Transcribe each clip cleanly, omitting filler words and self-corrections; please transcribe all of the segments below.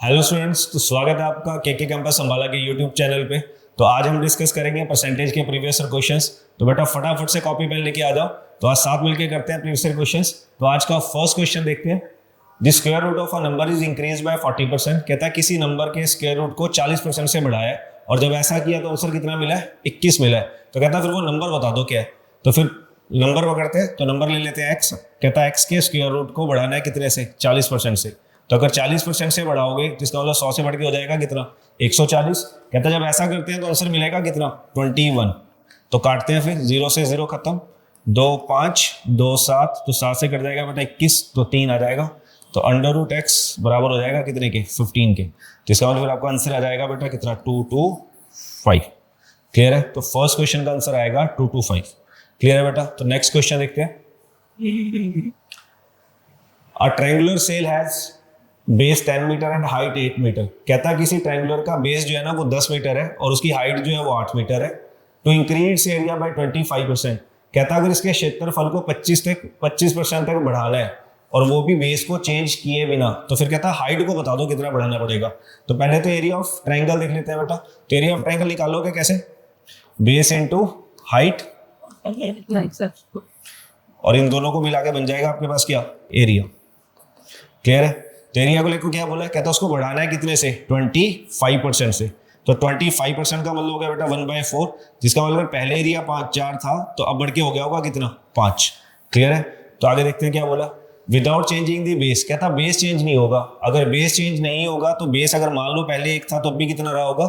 Hello students, तो स्वागत है आपका के कैंपस अंबाला के यूट्यूब चैनल पे। तो आज हम डिस्कस करेंगे परसेंटेज के प्रीवियस ईयर क्वेश्चंस। तो बेटा फटाफट से कॉपी पेन लेके आ जाओ। तो आज साथ मिलकर करते हैं प्रीवियस ईयर क्वेश्चंस। तो आज का फर्स्ट क्वेश्चन देखते हैं। The square root of a number is increase by 40%। कहता है किसी नंबर के स्क्वायर रूट को 40% से बढ़ाया है और जब ऐसा किया तो आंसर कितना मिला है? 21 मिला है। तो कहता है फिर वो नंबर बता दो क्या है। तो फिर नंबर पकड़ते हैं, तो नंबर ले लेते हैं एक्स। कहता है एक्स के स्क्वायर रूट को बढ़ाना है कितने से? 40% से। तो अगर 40% से बढ़ाओगे तो इसका मतलब 100 से बढ़ के हो जाएगा कितना? 140। कहता है जब ऐसा करते हैं तो आंसर मिलेगा कितना? 21। तो काटते हैं, फिर 0 से 0 खत्म, 2 5 2 7, तो 7 से कट जाएगा बेटा 21, तो 3 आ जाएगा। तो अंडर रूट एक्स बराबर हो जाएगा कितने के? 15 के। तो इसका मतलब फिर आपका आंसर आ जाएगा बेटा कितना? 225। क्लियर है? तो फर्स्ट क्वेश्चन का आंसर आएगा 225। क्लियर है बेटा? तो नेक्स्ट क्वेश्चन देखते हैं। A triangular cell has base 10 metre and height 8 metre. कहता है किसी ट्रायंगुलर का बेस जो है ना वो 10 मीटर है और उसकी हाइट जो है वो 8 मीटर है। To increase area by 25%। कहता है अगर इसके क्षेत्रफल को 25% तक बढ़ाना है और वो भी बेस को चेंज किए बिना, तो फिर कहता है हाइट को बता दो कितना बढ़ाना पड़ेगा। तो पहले तो एरिया ऑफ ट्रायंगल देख लेते हैं बेटा। तो एरिया ऑफ ट्रायंगल निकालोगे कैसे? बेस इंटू हाइट, और इन दोनों को मिला के बन जाएगा आपके पास क्या? एरिया। क्लियर है? तो एरिया को लेकर क्या बोला है? कहता है उसको बढ़ाना है कितने से? 25% से। तो 25% का मतलब हो गया बेटा 1/4, जिसका मतलब पहले एरिया 4 था तो अब बढ़ के हो गया होगा कितना? 5। क्लियर है? तो आगे देखते हैं क्या बोला। Without changing the base. कहता बेस चेंज नहीं होगा। अगर बेस चेंज नहीं होगा तो बेस अगर मान लो पहले 1 था तो अब भी कितना रहा होगा?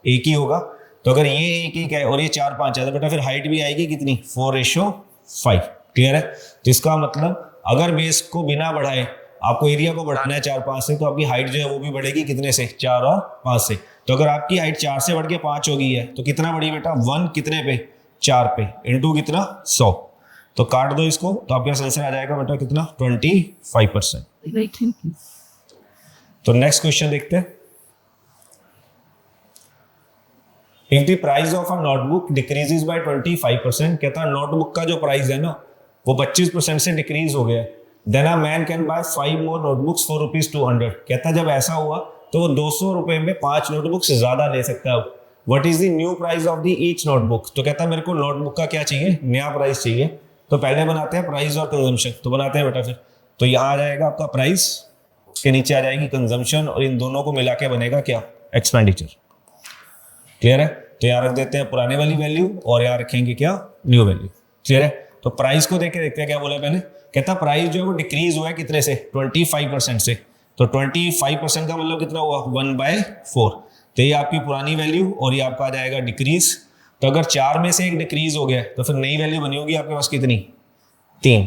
1 ही होगा। तो अगर ये 1 है और ये 4 5 है तो बेटा फिर हाइट भी आएगी कितनी? 4:5। क्लियर है? तो इसका मतलब अगर बेस को बिना बढ़ाए आपको एरिया को बढ़ाना है 4 5 से, तो आपकी हाइट जो है वो भी बढ़ेगी कितने से? 4 और 5 से। तो अगर आपकी हाइट 4 से बढ़ के 5 हो गई है तो कितना बढ़ी बेटा? 1 कितने पे? 4 पे, इंटू कितना? 100। तो काट दो इसको, तो आपके पास आंसर आ जाएगा बेटा कितना? 25%। तो नेक्स्ट क्वेश्चन देखते हैं। If the price of a notebook decreases by 25%। कहता है नोटबुक का जो प्राइस है ना वो 25% से डिक्रीज हो गया है। Then a man can buy 5 more notebooks for ₹200। कहता है जब ऐसा हुआ तो वो 200 रुपए में 5 नोटबुक्स ज्यादा ले सकता है। What is the new price of the each notebook. तो कहता है मेरे को नोटबुक का क्या चाहिए? नया प्राइस चाहिए। तो पहले बनाते हैं प्राइस और कंजम्पशन। तो बनाते हैं बेटा फिर। तो यहाँ आ जाएगा आपका प्राइस, के नीचे आ जाएगी कंजम्पशन, और इन दोनों को मिला के बनेगा क्या? एक्सपेंडिचर। क्लियर है? तो यहाँ रख देते हैं पुराने वाली वैल्यू और यहाँ रखेंगे क्या? New value. क्लियर है? तो प्राइस को देख के देखते हैं क्या बोला पहले। कहता प्राइस जो है वो डिक्रीज हुआ है कितने से? 25% से। तो 25% का मतलब कितना हुआ? 1/4। तो ये आपकी पुरानी वैल्यू और ये आपका आ जाएगा डिक्रीज। तो अगर 4 में से एक डिक्रीज हो गया तो फिर नई वैल्यू बनी होगी आपके पास कितनी? 3।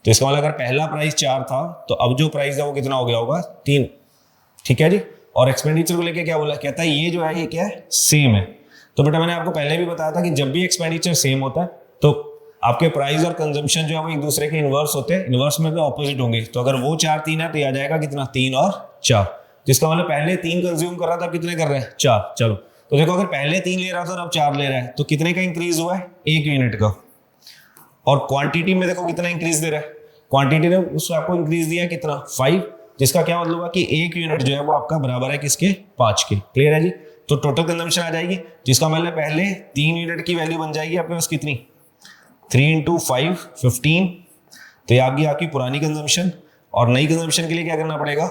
तो इसका मतलब अगर पहला प्राइस 4 था तो अब जो प्राइस है वो कितना हो गया होगा? 3। ठीक है जी। और एक्सपेंडिचर को लेके क्या बोला? कहता है ये जो है ये क्या है? सेम है। तो बेटा मैंने आपको पहले भी बताया था कि जब भी एक्सपेंडिचर सेम होता है तो आपके प्राइस और कंजम्पशन जो है वो एक दूसरे के इनवर्स होते हैं। इनवर्स में ऑपोजिट होंगे। तो अगर वो 4 3 है तो आ जाएगा कितना? 3 और 4। जिसका मतलब पहले 3 कंज्यूम कर रहा था, कितने कर रहे हैं? 4। चलो तो देखो अगर पहले 3 ले रहा था और अब 4 ले रहा है तो कितने का इंक्रीज हुआ है? 1 यूनिट का। और क्वांटिटी में देखो कितना इंक्रीज दे रहा है। क्वांटिटी ने उसको आपको इंक्रीज दिया कितना? 5। जिसका क्या मतलब हुआ कि 1 यूनिट जो है वो आपका बराबर है किसके? 5 के। क्लियर है जी? तो टोटल कंजम्पशन आ जाएगी, जिसका मतलब पहले 3 यूनिट की वैल्यू बन जाएगी आपके पास कितनी? 3 × 5 15। तो ये आपकी पुरानी कंजम्पशन। और नई कंजम्पशन के लिए क्या करना पड़ेगा?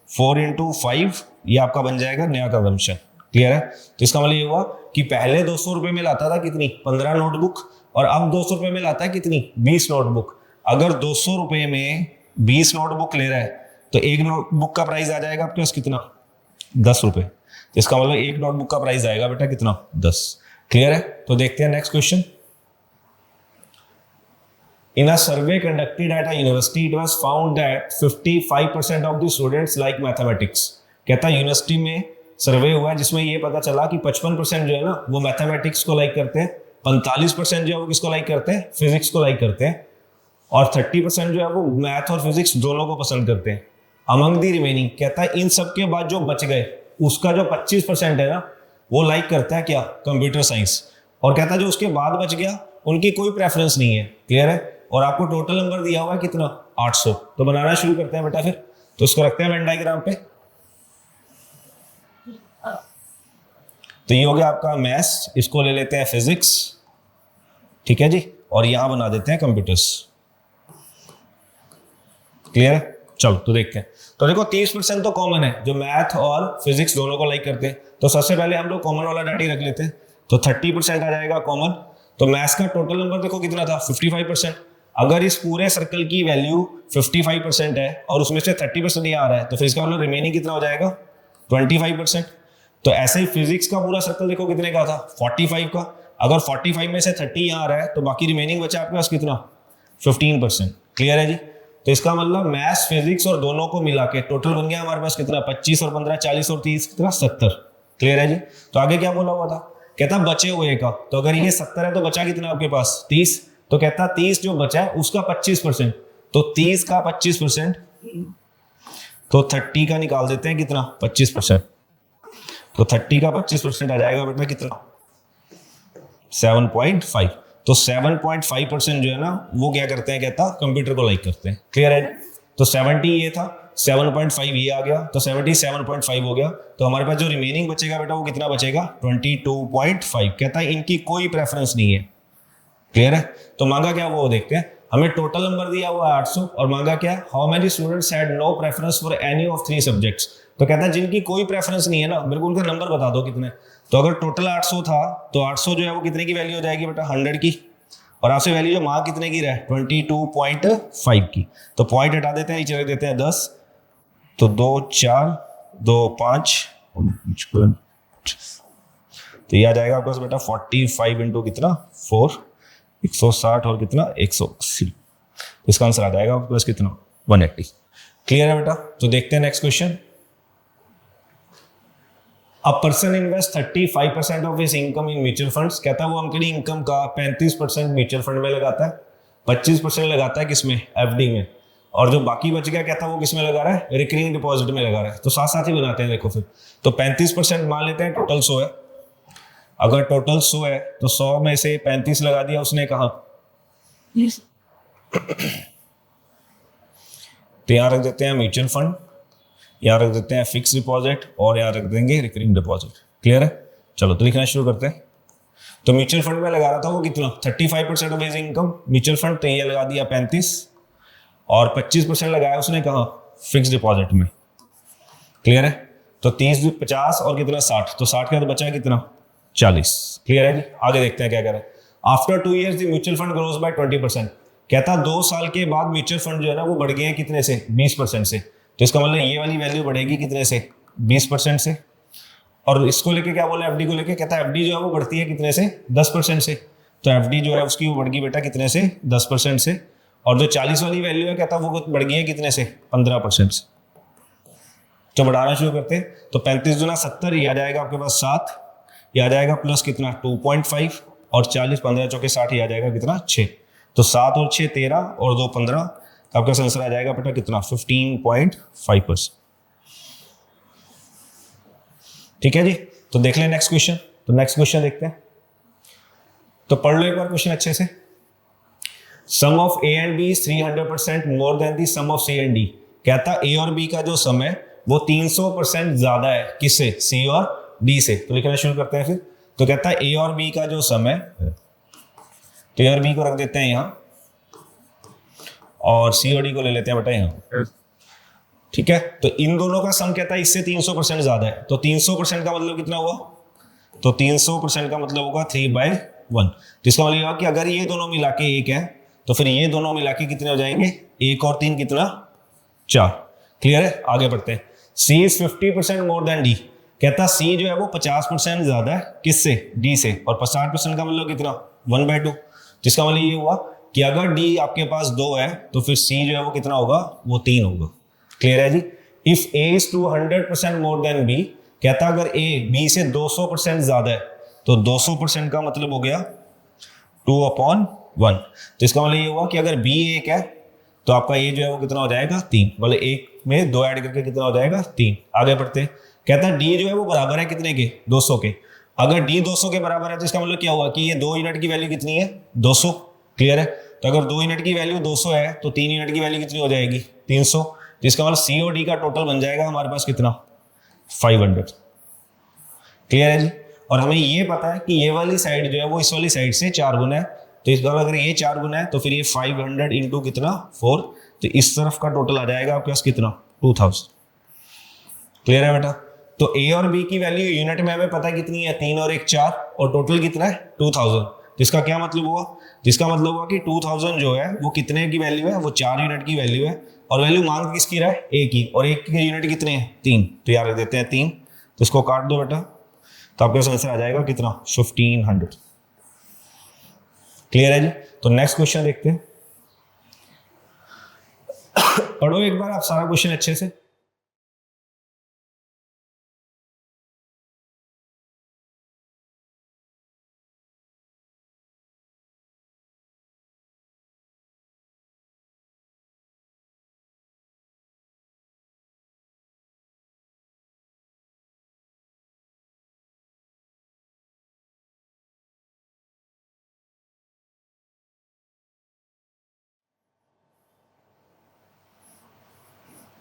4 × 5, ये आपका बन जाएगा नया कंजम्पशन। क्लियर है? तो इसका मतलब ये हुआ कि पहले 200 रुपए में लाता था कितनी? 15 नोटबुक, और अब 200 रुपए में लाता है कितनी? 20 नोटबुक। अगर 200 रुपए में 20 नोटबुक ले रहा है तो एक नोटबुक का प्राइस आ जाएगा आपके पास कितना? 10 रुपए। इसका मतलब एक नोटबुक का प्राइस आएगा बेटा कितना? 10। क्लियर है? तो देखते हैं next question. In a survey conducted at a university, it was found that 55% of the students like mathematics. कहता है यूनिवर्सिटी में सर्वे हुआ है जिसमें ये पता चला कि 55% जो है ना वो मैथमेटिक्स को लाइक करते हैं, 45% जो है वो किसको लाइक करते हैं? फिजिक्स को लाइक करते हैं, और 30% जो है वो मैथ और फिजिक्स दोनों को पसंद करते हैं। अमंग दी रिमेनिंग, कहता है इन सब के बाद जो बच गए उसका जो 25% है ना वो लाइक करता है क्या? Computer science. और कहता है जो उसके बाद बच गया उनकी कोई प्रेफरेंस नहीं है। क्लियर है? और आपको टोटल नंबर दिया हुआ है कितना? 800। तो बनाना शुरू करते हैं बेटा फिर। तो इसको रखते हैं वेन डायग्राम पे। तो ये हो गया आपका मैथ्स, इसको ले लेते हैं फिजिक्स, ठीक है जी, और यहां बना देते हैं कंप्यूटर्स। क्लियर है? चलो तो देखते हैं। तो देखो 30% तो कॉमन है, जो मैथ और फिजिक्स दोनों को लाइक करते हैं। तो सबसे पहले हम लोग कॉमन वाला डाटा ही रख लेते हैं, तो 30% आ जाएगा कॉमन। तो मैथ्स का टोटल नंबर देखो कितना था, 55%। अगर इस पूरे सर्कल की वैल्यू 55% है और उसमें से 30% ही आ रहा है, तो फिर इसका मतलब रिमेनिंग कितना हो जाएगा, 25%। तो ऐसे ही फिजिक्स का पूरा सर्कल देखो कितने का था, 45 का। अगर 45 में से 30 यहाँ आ रहा है, तो बाकी रिमेनिंग बचा आपके पास कितना, 15%। क्लियर है जी? तो इसका मतलब मैथ्स फिजिक्स और दोनों को मिला के टोटल बन गया हमारे पास कितना, 25 और 15 40 और 30 कितना, 70। क्लियर है जी? तो आगे क्या बोला हुआ था, कहता बचे हुए का, तो अगर ये 70 है तो बचा कितना आपके पास, 30। तो कहता 30 जो बचा है उसका 25%, तो 30 का 25%, तो 30 का निकाल देते हैं कितना, 25%। तो 30 का 25% आ जाएगा बेटा कितना, 7.5। तो 7.5% जो है ना, वो क्या करते हैं, कहता कंप्यूटर को लाइक करते हैं। क्लियर है? तो 70 ये था, 7.5 ये आ गया, तो 77.5 हो गया। तो हमारे पास जो रिमेनिंग बचेगा बेटा वो कितना बचेगा, 22.5। कहता है इनकी कोई प्रेफरेंस नहीं है। क्लियर है? तो मांगा क्या वो देखते हैं। हमें टोटल नंबर दिया हुआ 800 और मांगा क्या, how many students had no preference for any of 3 subjects. तो कहता है जिनकी कोई प्रेफरेंस नहीं है ना, मेरे को उनका नंबर बता दो कितने। तो अगर टोटल 800 था, तो 800 जो है वो कितने की वैल्यू हो जाएगी बेटा, 100 की। और आपसे वैल्यू जो मार्क कितने की रहे, 22.5 की। तो पॉइंट हटा देते हैं, नीचे रख देते हैं 10। तो 2 4 2 5, तो ये आ जाएगा आपके पास बेटा 45 इंटू कितना, 4, 160 और कितना 180। इसका आंसर आ जाएगा आपके पास कितना, 180। क्लियर है बेटा? तो देखते हैं next question. A person invest 35% of his income in mutual funds. कहता है वो अपनी इनकम का 35% म्यूचुअल फंड में लगाता है, 25% लगाता है किसमें, एफडी में, और जो बाकी बच गया कहता है वो किसमें लगा रहा है, रिकरिंग डिपॉजिट में लगा रहा है। तो साथ साथ ही बनाते हैं देखो फिर। तो 35% मान लेते हैं, टोटल 100 है। अगर टोटल 100 है तो 100 में से 35 लगा दिया उसने कहा, तो यहां रख देते हैं म्यूचुअल फंड, यहाँ रख देते हैं फिक्स डिपॉजिट, और यहाँ रख देंगे रिकरिंग डिपॉजिट। क्लियर है? चलो तो लिखना शुरू करते हैं। तो म्यूचुअल फंड में लगा रहा था वो कितना, 35% of his income mutual fund, तो ये लगा दिया 35, और 25% लगाया उसने कहा, फिक्स डिपॉजिट में। क्लियर है? तो 30 50 और कितना 60, तो 60 का तो बचा कितना, 40। क्लियर है जी? आगे देखते हैं क्या कह रहे हैं। After 2 years the mutual fund grows bye 20%। कहता 2 साल के बाद म्यूचुअल फंड जो है ना वो बढ़ गए हैं कितने से, 20% से। तो इसका मतलब ये वाली वैल्यू बढ़ेगी कितने से, 20% से। और इसको लेके क्या बोला, एफडी को लेके, कहता है एफडी जो है वो बढ़ती है कितने से, 10% से। तो एफडी जो है उसकी वो बढ़ गई बेटा कितने से, 10% से। और जो 40 वाली वैल्यू है कहता है वो बढ़ गई है कितने से, 15% से। तो बढ़ाना शुरू करते हैं। तो 35 गुना 70, ये आ जाएगा आपके पास 7, ये आ जाएगा प्लस कितना 2.5, और 40 15 चौके 60, ये आ जाएगा कितना 6। तो 7 और 6 13, और 2 15, आपका आंसर आ जाएगा बेटा कितना, 15.5%। ठीक है जी? तो देख लें नेक्स्ट क्वेश्चन। तो नेक्स्ट क्वेश्चन देखते हैं, तो पढ़ लो एक बार क्वेश्चन अच्छे से। Sum of A and B 300% more than the sum of C and D. कहता ए और बी का जो सम है वो 300% ज्यादा है, किससे, सी और डी से। तो लिखना शुरू करते हैं फिर। तो कहता है ए और बी का जो सम है, तो ए और बी को रख देते हैं यहाँ, और सी और डी को ले लेते हैं बेटा यहाँ। ठीक है? तो इन दोनों का सम कहता है इससे 300% ज्यादा है। तो 300% का मतलब कितना हुआ, तो 300% का मतलब होगा 3/1। तो इसका मतलब होगा कि अगर ये दोनों मिला के 1 है, तो फिर ये दोनों मिला के कितने हो जाएंगे, 1 और 3 कितना, 4। क्लियर है? आगे बढ़ते हैं। सी इज 50% मोर देन डी। कहता सी जो है वो 50% ज्यादा है किससे, डी से। और 50% का मतलब कितना, 1/2। जिसका मतलब ये हुआ कि अगर डी आपके पास 2 है, तो फिर सी जो है वो कितना होगा, वो 3 होगा। क्लियर है जी? If A is 200% more than B. कहता अगर ए बी से 200% ज्यादा है, तो 200% का मतलब हो गया 2/1। तो इसका मतलब ये हुआ कि अगर बी 1 है, तो आपका ए जो है वो कितना हो जाएगा, 3। मतलब 1 में 2 ऐड करके कितना हो जाएगा, 3। आगे बढ़ते हैं। कहता है डी जो है वो बराबर है कितने के, 200 के। अगर डी 200 के बराबर है, तो इसका मतलब क्या हुआ कि ये 2 यूनिट की वैल्यू कितनी है, 200। क्लियर है? तो अगर 2 यूनिट की वैल्यू 200 है, तो 3 यूनिट की वैल्यू कितनी हो जाएगी, 300। तो इसका मतलब सी और डी का टोटल बन जाएगा हमारे पास कितना, 500। क्लियर है जी? और हमें ये पता है कि ये वाली साइड जो है वो इस वाली साइड से 4 गुना है, तो इस बार अगर ये 4 गुना है तो फिर ये 500 इंटू कितना 4, तो इस तरफ का टोटल आ जाएगा आपके पास कितना 2000। क्लियर है बेटा? तो ए और बी की वैल्यू यूनिट में हमें पता है कितनी है, 3 और 1 4, और टोटल कितना है 2000। जिसका क्या मतलब हुआ, जिसका मतलब हुआ कि 2000 जो है वो कितने की वैल्यू है, वो 4 यूनिट की वैल्यू है, और वैल्यू मांग किसकी रहा है, ए की, और एक के यूनिट कितने हैं 3, तो यार रख देते हैं 3, तो इसको काट दो बेटा, तो आपके पास आंसर आ जाएगा कितना 1500। क्लियर है जी? तो नेक्स्ट क्वेश्चन देखते हैं। पढ़ो एक बार आप सारा क्वेश्चन अच्छे से।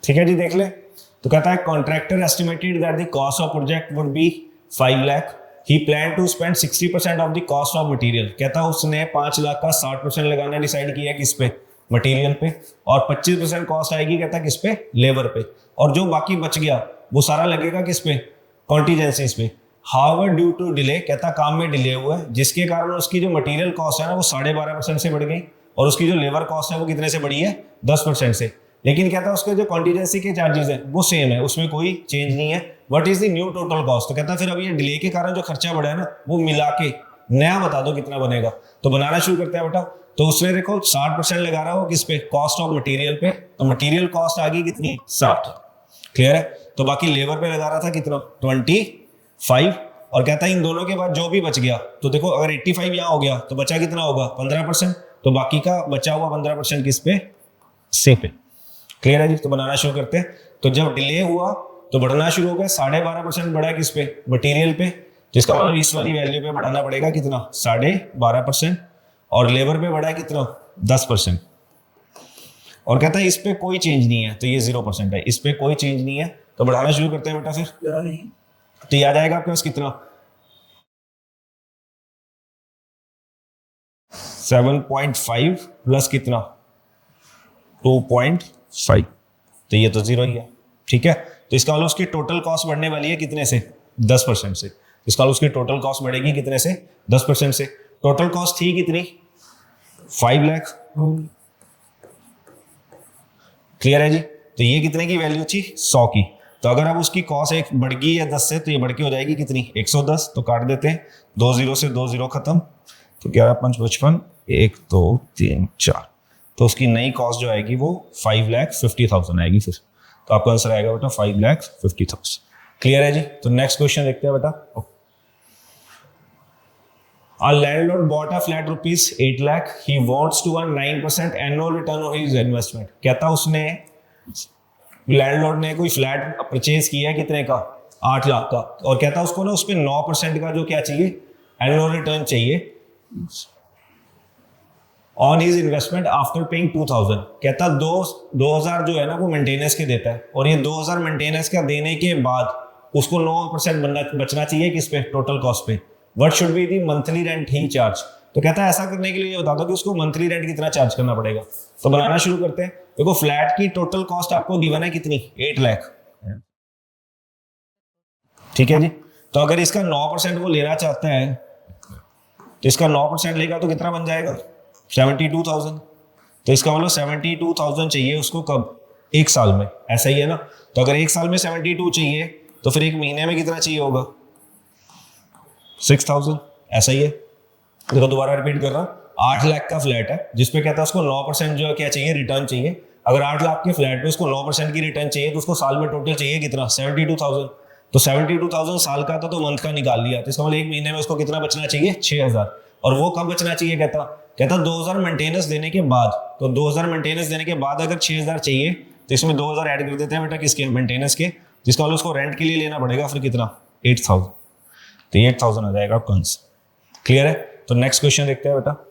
ठीक है जी, देख ले। तो कहता है contractor estimated that the cost of project would be 5 lakh, he plan to spend 60% of the cost of material. कहता है उसने 5 लाख का 60% लगाना डिसाइड किया किस पे, मटेरियल पे, और 25% कॉस्ट आएगी कहता है किस पे, लेबर पे, और जो बाकी बच गया वो सारा लगेगा किस पे, कॉन्टीजेंसीज पे। हाउएवर ड्यू टू डिले, कहता काम में डिले हुआ है जिसके कारण उसकी जो मटेरियल कॉस्ट है ना वो 12.5% से बढ़ गई, और उसकी जो लेबर कॉस्ट है वो कितने से बढ़ी है, 10% से। लेकिन कहता है उसके जो कॉन्टीजेंसी के चार्जेस है वो सेम है, उसमें कोई चेंज नहीं है। What is the new total cost, तो कहता है फिर अब ये डिले के कारण जो खर्चा बढ़ा है ना वो मिला के नया बता दो कितना बनेगा। तो बनाना शुरू करते हैं बेटा। तो उसने देखो 60% लगा रहा हो किस पे, कॉस्ट ऑफ मटेरियल पे, तो मटेरियल कॉस्ट आ गई कितनी 60। क्लियर है? तो बाकी लेबर पे लगा रहा था कितना 25, और कहता है इन दोनों के बाद जो भी बच गया, तो देखो अगर 85 यहाँ हो गया तो बचा कितना होगा 15%, तो बाकी का बचा हुआ 15% किस पे, से पे। क्लियर है जी? तो बनाना शुरू करते हैं। तो जब डिले हुआ तो बढ़ना शुरू हो गया, 12.5% बढ़ा किस पे, मटेरियल पे, जिसका मतलब इस वाली वैल्यू पे बढ़ाना पड़ेगा कितना 12.5%, और लेबर पे बढ़ा है कितना 10%, और कहता है इस पे कोई चेंज नहीं है, तो ये 0% है, इस पे कोई चेंज नहीं है। तो बढ़ाना शुरू करते हैं बेटा फिर, तो ये आ जाएगा आपके पास कितना 7.5 प्लस कितना 2.5, तो ये तो 0 ही है। ठीक है? तो इसका मतलब उसकी टोटल कॉस्ट बढ़ने वाली है कितने से, 10% से। इसका मतलब उसकी टोटल कॉस्ट बढ़ेगी कितने से, 10% से। टोटल कॉस्ट थी कितनी 5 लाख। क्लियर है जी? तो ये कितने की वैल्यू थी 100 की। तो अगर अब उसकी कॉस्ट एक बढ़ गई है 10 से, तो ये बढ़ के हो जाएगी कितनी 110। तो काट देते हैं, 2 0 से 2 0 खत्म, तो 11 5 55, 1 2 3 4, तो उसकी नई कॉस्ट जो आएगी वो 5,50,000 आएगी फिर। तो आपका आंसर आएगा बेटा 5,50,000। क्लियर है जी? तो नेक्स्ट क्वेश्चन देखते हैं बेटा। A landlord bought a flat rupees 8 lakh. He wants to earn 9% annual return on his investment. कहता उसने लैंडलॉर्ड ने कोई फ्लैट परचेज किया है कितने का 8 लाख का, और कहता उसको ना उस पर 9% का जो क्या चाहिए, एनुअल रिटर्न चाहिए on his investment after paying 2000। कहता 2000 जो है ना वो मेंटेनेंस के देता है, और ये 2000 मेंटेनेंस का देने के बाद उसको 9% बचना चाहिए किस पे, टोटल कॉस्ट पे। What should be the monthly rent he charge. तो कहता है ऐसा करने के लिए ये बता दो कि उसको मंथली रेंट कितना चार्ज करना पड़ेगा। तो बनाना शुरू करते हैं। देखो फ्लैट की टोटल कॉस्ट आपको गिवन है कितनी 8 लाख। ठीक है जी? तो अगर इसका 9% वो लेना चाहता है, तो इसका 9% लेगा तो कितना बन जाएगा 72,000। तो इसका मतलब 72,000 चाहिए उसको कब, एक साल में, ऐसा ही है ना। तो अगर एक साल में 72 चाहिए तो फिर एक महीने में कितना चाहिए होगा 6,000, ऐसा ही है। देखो दोबारा रिपीट कर रहा हूँ, 8 लाख का फ्लैट है जिसपे कहता है उसको 9% जो है क्या चाहिए, रिटर्न चाहिए। अगर 8 लाख के फ्लैट पे उसको 9% की रिटर्न चाहिए तो उसको साल में टोटल चाहिए कितना 72,000। तो 72,000 साल का था तो मंथ का निकाल लिया, तो इसका मतलब एक महीने में उसको कितना बचना चाहिए 6,000। और वो कब बचना चाहिए, कहता कहता 2,000 मेंटेनेंस देने के बाद। तो 2,000 मेंटेनेंस देने के बाद अगर 6,000 चाहिए तो इसमें 2,000 ऐड कर देते हैं बेटा किसके, मेंटेनेंस के, जिसका मतलब उसको रेंट के लिए लेना पड़ेगा फिर कितना 8,000। तो 8,000 आ जाएगा आपका आंसर। क्लियर है? तो नेक्स्ट क्वेश्चन देखते हैं बेटा।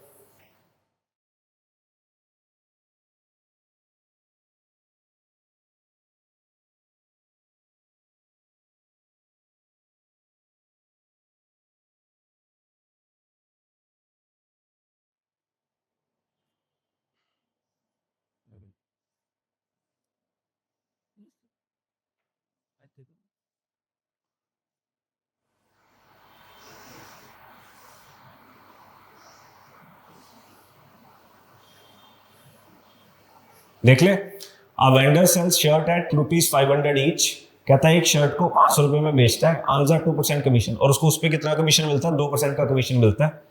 देख ले, a vendor sells shirt at ₹500 each, कहता है एक शर्ट को 500 रुपए में बेचता है, अर्न्स 2% कमीशन, और उसको उस पर कितना कमीशन मिलता है? 2% का कमीशन मिलता है।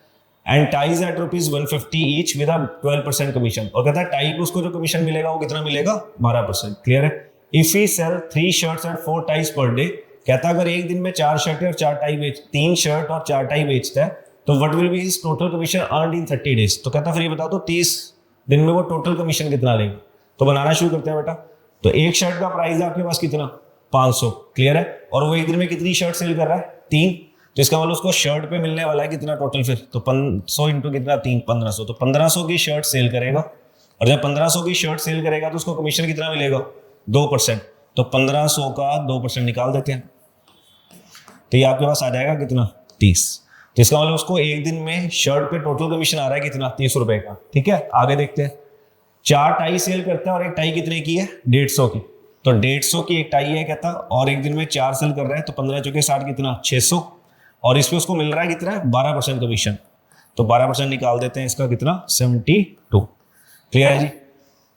And ties at ₹150 each with 12% commission, और कहता है टाई को उसको जो कमीशन मिलेगा वो कितना मिलेगा? 12%। क्लियर है? If he sell 3 shirts at 4 ties per day, कहता है अगर एक दिन में 4 शर्ट और 4 टाई बेच 3 शर्ट और 4 टाई बेचता है तो what will be his total commission earned in 30 days. तो कहता फिर ये बताओ तो 30 दिन में वो टोटल कमीशन कितना लेगा। तो बनाना शुरू करते हैं बेटा। तो एक शर्ट का प्राइस है आपके पास कितना? 500। क्लियर है? और वो एक दिन में कितनी शर्ट सेल कर रहा है? 3। तो इसका मतलब उसको शर्ट पे मिलने वाला है कितना टोटल? फिर तो 500 इंटू कितना? 3, 1500। तो 1500 की शर्ट सेल करेगा, और जब 1500 की शर्ट सेल करेगा तो उसको कमीशन कितना मिलेगा? 2%। तो 1500 का 2% निकाल देते हैं, तो ये आपके पास आ जाएगा कितना? 30। तो इसका मतलब उसको एक दिन में शर्ट पे टोटल कमीशन आ रहा है कितना? 30 रुपए का। ठीक है, आगे देखते हैं। 4 टाई सेल करता है और एक टाई कितने की है? 150 की। तो 150 की एक टाई है कहता, और एक दिन में 4 सेल कर रहा है, तो 15 चौके 60 कितना? 600। और इस पे उसको मिल रहा है कितना? 12% कमीशन। तो 12% निकाल देते हैं, इसका कितना? 72। क्लियर है जी?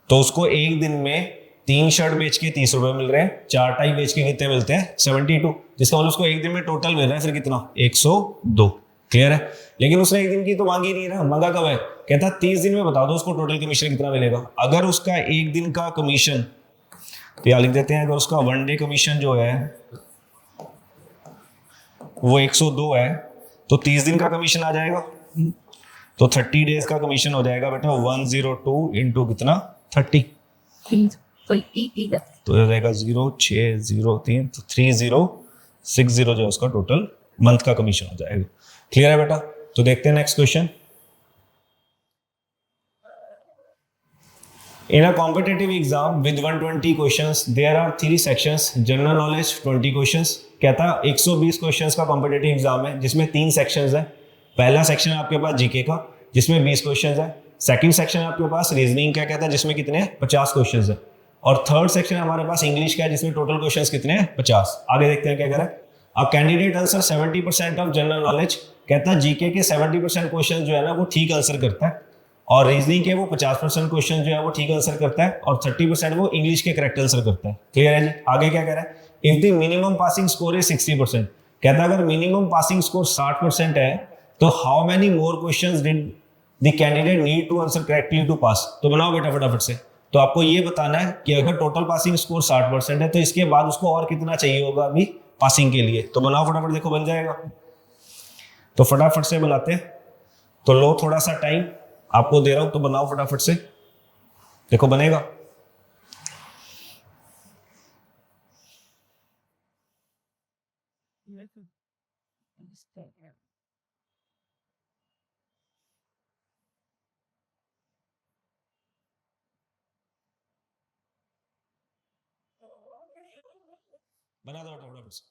तो उसको एक दिन में 3 शर्ट बेच के 30 रुपए मिल रहे हैं, 4 टाई बेच के कितने मिलते हैं? 72। जिसका मतलब उसको एक दिन में टोटल मिल रहा है फिर कितना? 102। क्लियर है? लेकिन उसने एक दिन की तो मांगी नहीं ना, मांगा कब है? कहता 30 दिन में बता दो उसको टोटल कमीशन कितना मिलेगा। अगर उसका एक दिन का कमीशन, तो यहां लिख देते हैं, अगर उसका 1 डे कमीशन जो है वो 102 है, तो 30 दिन का कमीशन आ जाएगा, तो 30 डेज का कमीशन हो जाएगा बेटा 102 इंटू कितना? 30। तो हो जाएगा 0603, तो 3060 जो है उसका टोटल मंथ का कमीशन हो जाएगा। क्लियर है बेटा? तो देखते हैं next question. In a competitive exam with 120 questions, there are 3 sections. General knowledge 20 questions. कहता 120 क्वेश्चंस का कॉम्पिटेटिव एग्जाम है जिसमें 3 सेक्शंस है। पहला सेक्शन है आपके पास जीके का जिसमें 20 क्वेश्चंस है। सेकंड सेक्शन है आपके पास रीजनिंग का, कहता है जिसमें कितने हैं? 50 क्वेश्चंस है। और थर्ड सेक्शन हमारे पास इंग्लिश का है जिसमें टोटल क्वेश्चंस कितने हैं? 50। आगे देखते हैं क्या कह रहा है। A candidate answer 70% of general knowledge, कहता है जीके के 70% क्वेश्चन जो है ना वो ठीक आंसर करता है, और रीजनिंग के वो 50% क्वेश्चन जो है वो ठीक आंसर करता है, और 30% वो इंग्लिश के करेक्ट आंसर करता है। क्लियर है जी? आगे क्या कह रहा है। If the minimum passing score is 60%, कहता है अगर मिनिमम पासिंग स्कोर 60% है तो how many more questions did the candidate need to answer correctly to pass. तो बनाओ बेटा फटाफट से। तो आपको ये बताना है कि अगर टोटल पासिंग स्कोर 60% है तो इसके बाद उसको और कितना चाहिए होगा अभी पासिंग के लिए। तो बनाओ फटाफट, देखो बन जाएगा। तो फटाफट से बनाते हैं। तो लो थोड़ा सा टाइम आपको दे रहा हूं, तो बनाओ फटाफट से, देखो बनेगा। बना दो फटाफट से।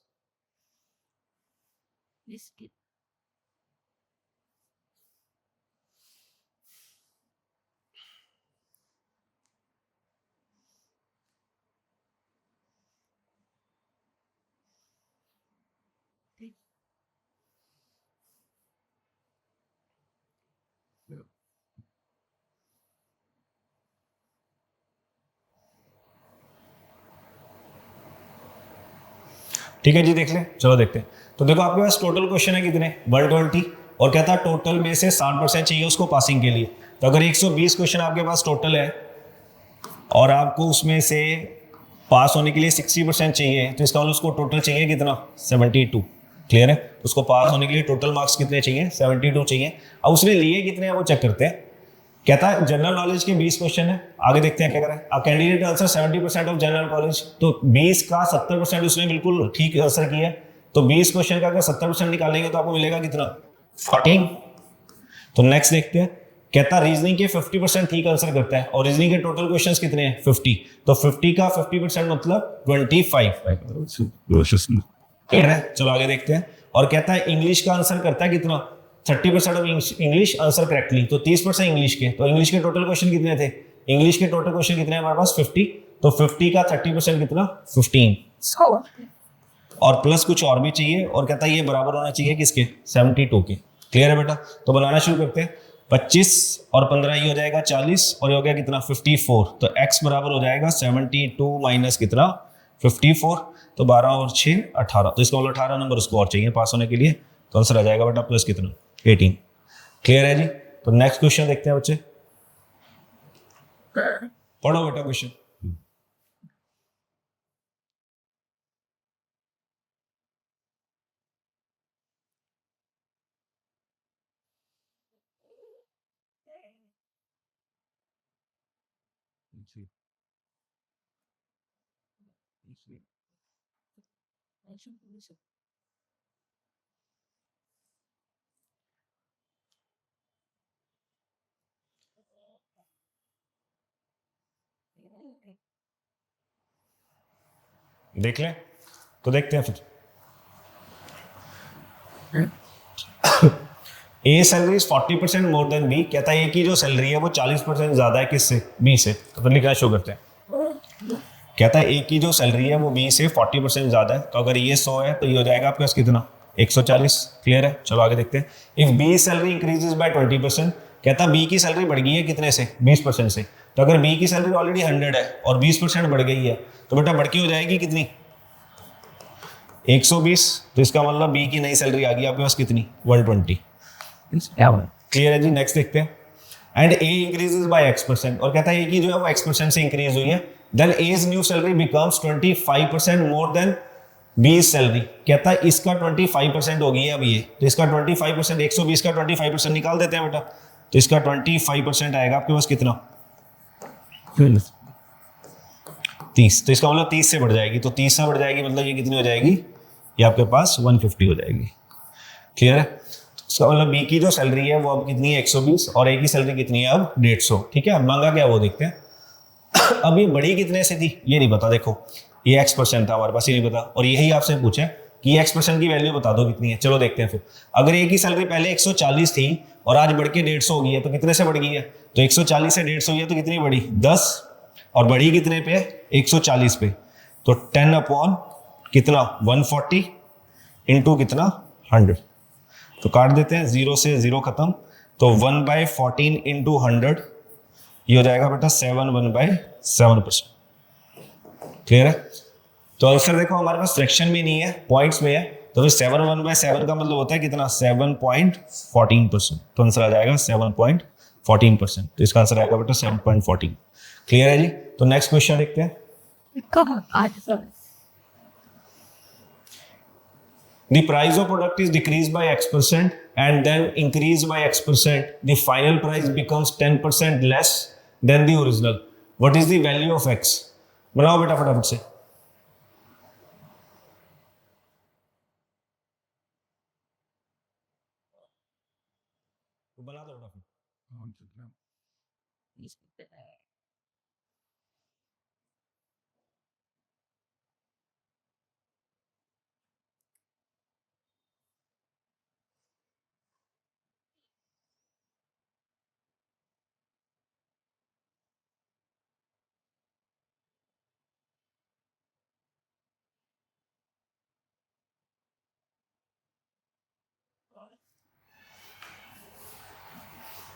ठीक है जी, देख ले। चलो देखते हैं। तो देखो आपके पास टोटल क्वेश्चन है कितने? 120, और कहता है टोटल में से 60% चाहिए उसको पासिंग के लिए। तो अगर 120 क्वेश्चन आपके पास टोटल है और आपको उसमें से पास होने के लिए 60% चाहिए, तो इसका मतलब उसको टोटल चाहिए कितना? 72। क्लियर है? उसको पास होने के लिए टोटल मार्क्स कितने चाहिए? 72 चाहिए। अब उसने लिए कितने हैं वो चेक करते हैं। कहता है जनरल नॉलेज के 20 क्वेश्चन है। आगे देखते हैं क्या करें। A candidate answer 70% of general knowledge, तो 20 का 70% उसने बिल्कुल ठीक आंसर किया है। तो 20 क्वेश्चन का अगर 70% निकालेंगे तो आपको मिलेगा कितना? 14। तो नेक्स्ट देखते हैं। कहता रीजनिंग के 50% ठीक आंसर करता है, और रीजनिंग के टोटल क्वेश्चंस कितने हैं? 50। तो 50 का 50% मतलब 25। ठीक है, चलो आगे देखते हैं। और कहता है इंग्लिश का आंसर करता है कितना? 30% ऑफ इंग्लिश आंसर करेक्टली, तो 30% इंग्लिश के। तो इंग्लिश के टोटल क्वेश्चन कितने थे? इंग्लिश के टोटल क्वेश्चन कितने हैं हमारे पास? 50। तो 50 का 30% कितना? 15। और प्लस कुछ और भी चाहिए, और कहता है ये बराबर होना चाहिए किसके, 72 के। क्लियर है बेटा? तो बनाना शुरू करते हैं। 25 और 15 ये हो जाएगा 40, और ये हो गया कितना 54। तो x बराबर हो जाएगा 72 माइनस कितना 54, तो 12 और 6 18। तो इसका मतलब 18 नंबर उसको और चाहिए पास होने के लिए। तो आंसर आ जाएगा बेटा प्लस कितना 18। क्लियर है जी? तो नेक्स्ट क्वेश्चन देखते हैं बच्चे, पढ़ो बेटा क्वेश्चन। देख लें, तो देखते हैं फिर। A salary is 40% more than B. कहता है ए की जो सैलरी है वो 40% ज्यादा है किससे, बी से। तो फिर लिखना शुरू करते हैं। कहता है ए की जो सैलरी है वो बी से 40% ज्यादा है। तो अगर ये 100 है तो ये हो जाएगा आपके पास कितना 140। क्लियर है? चलो आगे देखते हैं। If B salary increases by 20%, कहता है बी की सैलरी बढ़ गई है कितने से, 20% से। तो अगर बी की सैलरी ऑलरेडी 100 है और 20% बढ़ गई है, तो बेटा बढ़ के हो जाएगी कितनी 120। तो इसका मतलब बी की नई सैलरी आ गई आपके पास कितनी 120। क्लियर है जी? नेक्स्ट देखते हैं। And A increases by x%, और कहता है ए की जो है वो x% से इंक्रीज हुई है। Then A's new salary becomes 25% more than B salary. कहता है इसका 25% हो गई है अब ये, तो इसका 25%, 120 का 25% निकाल देते हैं बेटा। तो इसका 25% आएगा आपके पास कितना 30। तो इसका मतलब 30 से बढ़ जाएगी। तो 30 से बढ़ जाएगी मतलब ये कितनी हो जाएगी, ये आपके पास 150 हो जाएगी। क्लियर है? इसका मतलब बी की जो सैलरी है वो अब कितनी है 120, और ए की सैलरी कितनी है अब 150। ठीक है, मांगा क्या वो देखते हैं। अब ये बड़ी कितने से थी ये नहीं पता। देखो ये x% था हमारे पास, ये नहीं पता, और यही आपसे पूछे कि x% की वैल्यू बता दो कितनी है। चलो देखते हैं फिर। अगर ए की सैलरी पहले 140 थी और आज बढ़ के 150 हो गई है, तो कितने से बढ़ गई है, तो 140 से 150 हुई है तो कितनी बढ़ी 10, और बढ़ी कितने पे 140 पे। तो 10 अपॉन कितना 140 इंटू कितना 100। तो काट देते हैं, 0 से 0 खत्म। तो 1/14 इंटू 100 ये हो जाएगा बेटा 1/7%। क्लियर है? तो आंसर देखो हमारे पास फ्रैक्शन में नहीं है, पॉइंट्स में है। तो फिर 7/7 का मतलब होता है कितना 7.14%। तो आंसर आ जाएगा 7.14%। तो इसका आंसर आएगा बेटा 7.14। क्लियर है जी? तो नेक्स्ट क्वेश्चन देखते हैं। The price of product is decreased by x% and then increased by x%. The final price becomes 10% less than the original. What is the value of x? बनाओ बेटा फटाफट से। बना दो फटाफट।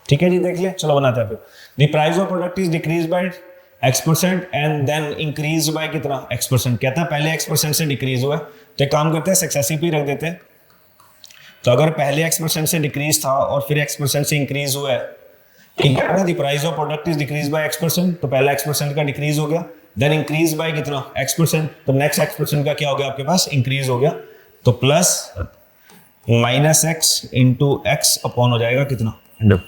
ठीक है जी, देख लिया। चलो बनाते हैं फिर। The price of product is decrease by x% and then increase by कितना x%। कहता है पहले x% से डिक्रीज हुआ है, तो एक काम करते हैं सक्सेसिव ही रख देते हैं। तो अगर पहले x% से डिक्रीज था और फिर x% से इंक्रीज हुआ है, the price of product is decrease by x%, तो पहला x% का डिक्रीज हो गया, देन इंक्रीज बाय कितना x%, तो नेक्स्ट x% का क्या हो गया आपके पास इंक्रीज हो गया। तो plus minus x into x upon हो जाएगा कितना 100,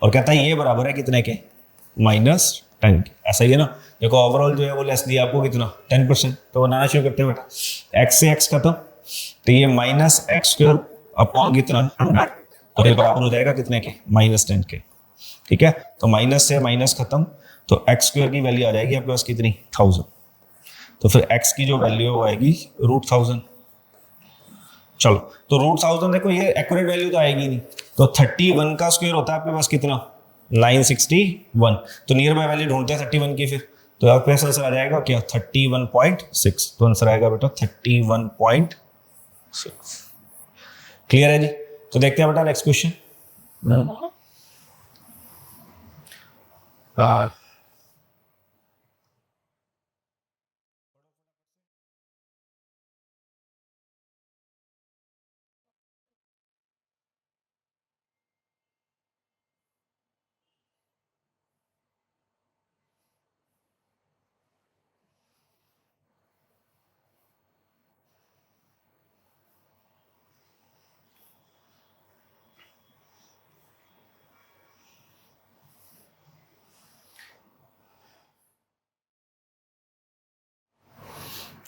और कहता है ये बराबर है कितने के -10 के। ऐसा ही है ना? देखो ओवरऑल जो है वो लेस दिया आपको कितना 10%। तो बनाना शुरू करते हैं बेटा। x से x खत्म, तो ये -x² अपॉन कितना 100, और ये बराबर हो जाएगा कितने के -10 के। ठीक है, तो माइनस से माइनस खत्म, तो x² की वैल्यू आ जाएगी आपके पास कितनी 1000। तो फिर x की जो वैल्यू है वो आएगी √1000। चलो, तो √1000 देखो ये एक्यूरेट वैल्यू तो आएगी नहीं, तो 31 का स्क्वायर होता है आपके पास कितना 961। तो नियर बाय वैल्यू ढूंढते हैं 31 की। फिर तो आपके पास आंसर आ जाएगा क्या 31.6। तो आंसर आएगा बेटा 31.6। क्लियर है जी। तो देखते हैं बेटा नेक्स्ट क्वेश्चन।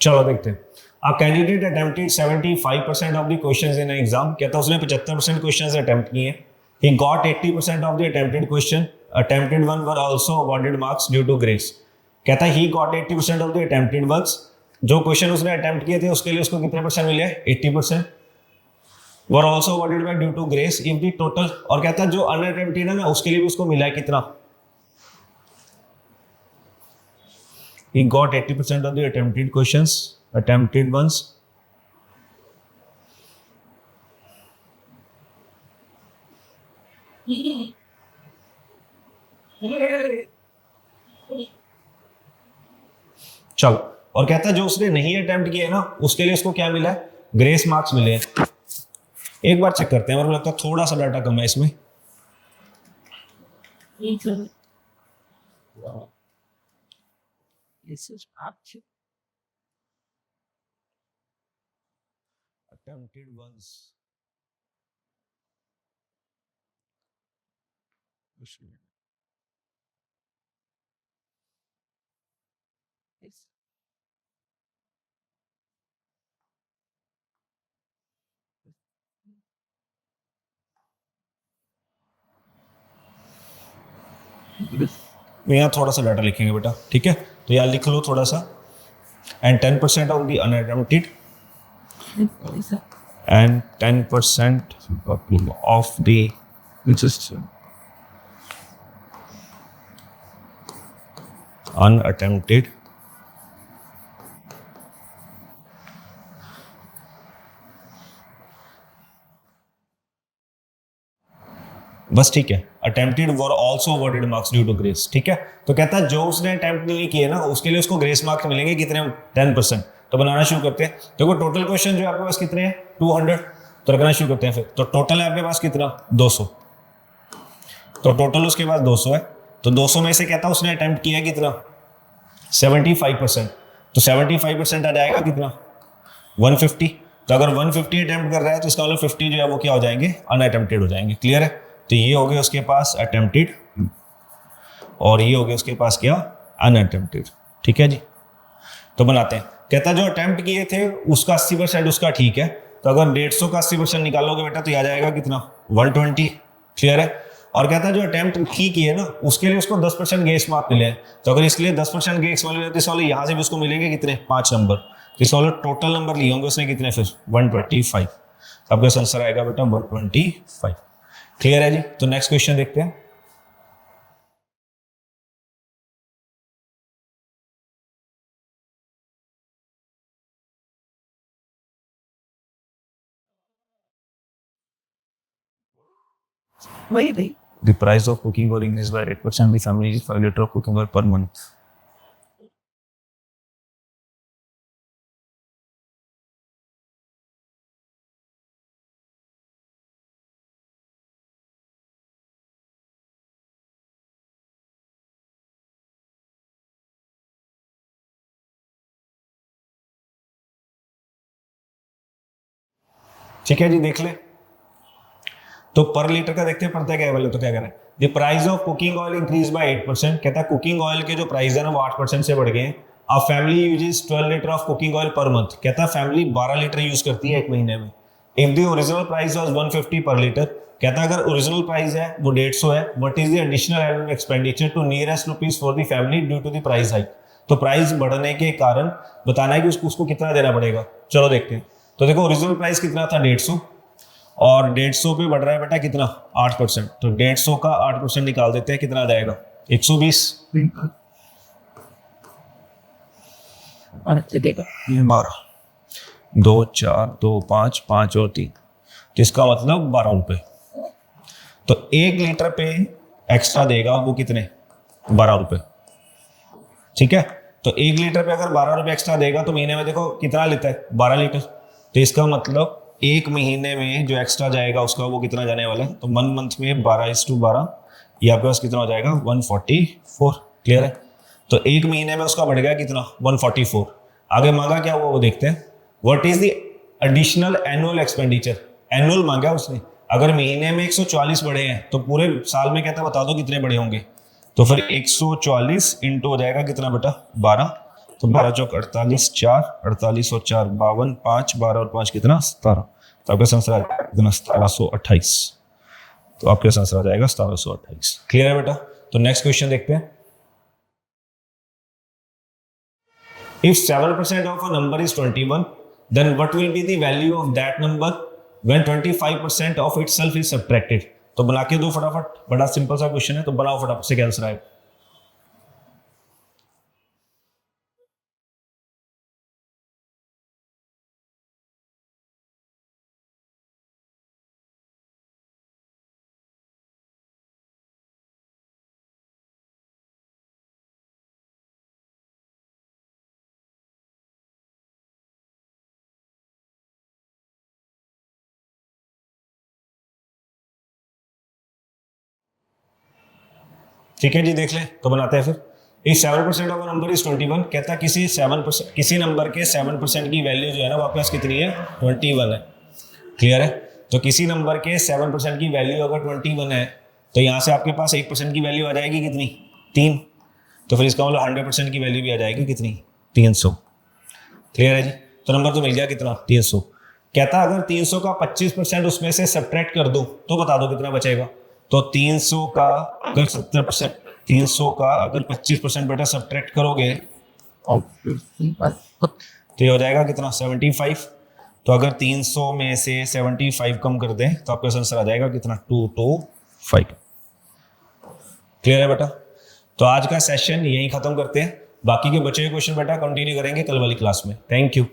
चलो देखते हैं। A candidate attempted 75% of the questions in an exam। कहता उसने 75% क्वेश्चंस अटेम्प्ट किए। He got 80% of the attempted question। Attempted one were also awarded marks due to grace। कहता he got 80% of the attempted ones। जो question उसने attempt किए थे उसके लिए उसको कितने परसेंट मिले? 80%। were also awarded by due to grace if the total। और कहता जो अनअटेम्प्टेड है ना उसके लिए भी उसको मिला है कितना? He got 80% of the attempted questions, attempted ones। चलो, और कहता है जो उसने नहीं अटेम्प्ट किया है ना उसके लिए उसको क्या मिला है? ग्रेस मार्क्स मिले हैं। एक बार चेक करते हैं, मेरे को लगता है थोड़ा सा डाटा कम है इसमें। attempted ones यहाँ थोड़ा सा डाटा लिखेंगे बेटा, ठीक है? तो यहाँ लिख लो थोड़ा सा। And 10% of the unattempted and 10% of the unattempted बस, ठीक है। Attempted were also awarded marks due to grace, ठीक है? तो कहता है जो उसने अटेम्प्ट नहीं किए ना उसके लिए उसको ग्रेस मार्क्स मिलेंगे कितने? 10%। तो बनाना शुरू करते हैं। देखो टोटल क्वेश्चन जो आपके पास कितने हैं? 200। तो रखना शुरू करते हैं फिर। तो टोटल है आपके पास कितना? 200। तो टोटल उसके पास 200 है। तो 200 में से कहता है उसने अटेम्प्ट किया कितना? 75%। तो 75% आ जाएगा कितना? 150। तो अगर 150 अटेम्प्ट कर रहा है तो इसका मतलब 50 जो है वो क्या हो जाएंगे? अनअटेम्प्टेड हो जाएंगे। क्लियर है? तो ये हो गया उसके पास अटेम्प्टेड और ये हो गया उसके पास क्या? अनअटेम्प्टेड। ठीक है जी। तो बनाते हैं। कहता जो अटेम्प्ट किए थे उसका 80% उसका ठीक है। तो अगर 150 का 80% निकालोगे बेटा तो आ जाएगा कितना? 120। क्लियर है? और कहता है जो अटेम्प्ट ठीक किए ना उसके लिए उसको 10% ग्रेस मार्क मिले हैं। तो अगर इसके लिए 10% ग्रेस मिले तो इस वाले यहाँ से भी उसको मिलेंगे कितने? 5 नंबर। तो इस वाले टोटल नंबर लिए होंगे उसने कितने फिर? 125। आपका आंसर आएगा बेटा 125। क्लियर है जी। तो नेक्स्ट क्वेश्चन देखते हैं। The price of cooking oil increased by 8%. The family uses 5 liters of cooking oil per month. ठीक है जी, देख ले। तो पर लीटर का देखते हैं पड़ता है क्या है। तो क्या कह रहा है? The price of cooking oil increase by 8%। कहता है कुकिंग ऑयल के जो प्राइस है ना वो 8% से बढ़ गए हैं। अब family uses 12 litre of cooking oil per month. कहता है फैमिली 12 लीटर यूज करती है एक महीने में। If the original price was 150 पर लीटर। कहता है अगर ओरिजिनल प्राइस है वो 150 है, what is the additional annual expenditure to nearest rupees for the family due to the price hike. तो प्राइस बढ़ने के कारण बताना है कि उसको कितना देना पड़ेगा। चलो देखते हैं। तो देखो ओरिजिनल प्राइस कितना था? 150 और 150 पे बढ़ रहा है बेटा कितना? 8%। तो 150 का 8% निकाल देते हैं, कितना आ जाएगा? 120। 12, 2 4 2 5 5 और 3, जिसका मतलब 12 रुपये। तो 1 लीटर पे एक्स्ट्रा देगा वो कितने, 12 रुपये। ठीक है, तो 1 लीटर पे अगर 12 रुपये एक्स्ट्रा देगा तो महीने में देखो कितना लेता है, 12 लीटर। तो इसका मतलब 1 महीने में जो एक्स्ट्रा जाएगा उसका वो कितना जाने वाला है, तो 1 मंथ में 12:12, ये आपके पास कितना हो जाएगा, 144। क्लियर है। तो 1 महीने में उसका बढ़ गया कितना, 144। आगे मांगा क्या वो देखते हैं, what is the additional annual expenditure. Annual मांगा उसने, अगर महीने में 144 बढ़े हैं तो पूरे साल में कहता है बता दो कितने बढ़े होंगे। तो फिर 144 इंटू हो जाएगा कितना बेटा, 12। तो 12 चौक 48, 4 48 और 4 52, 5 12 और 5 कितना, 17। तो आपका आंसर आ जाएगा कितना, 1728। तो आपके आंसर आ जाएगा 1728। क्लियर है बेटा। तो नेक्स्ट क्वेश्चन देखते हैं। If 7% of a number is 21, then what will be the value of that number when 25% of itself is subtracted? तो बना के दो फटाफट, बड़ा सिंपल सा क्वेश्चन है, तो बनाओ फटाफट से, क्या आंसर आएगा। ठीक है जी, देख ले, तो बनाते हैं फिर। इस 7% ऑफ नंबर इज 21, कहता है किसी 7%, किसी नंबर के 7% की वैल्यू जो है ना वो आपके पास कितनी है, 21 है। क्लियर है। तो किसी नंबर के 7% की वैल्यू अगर 21 है तो यहाँ से आपके पास 1% की वैल्यू आ जाएगी कितनी, 3। तो फिर इसका मतलब 100% की वैल्यू भी आ जाएगी कितनी, 300। क्लियर है जी। तो नंबर तो मिल गया कितना, 300। कहता अगर 300 का 25% उसमें से सब्ट्रैक्ट कर दो तो बता दो कितना बचेगा। तो 300 का अगर 70%, 300 का अगर 25% बेटा सब्ट्रैक्ट करोगे तो ये हो जाएगा कितना, 75। तो अगर 300 में से 75 कम कर दें तो आपका आंसर आ जाएगा कितना, 225। क्लियर है बेटा। तो आज का सेशन यहीं खत्म करते हैं, बाकी के बचे हुए क्वेश्चन बेटा कंटिन्यू करेंगे कल वाली क्लास में। Thank you.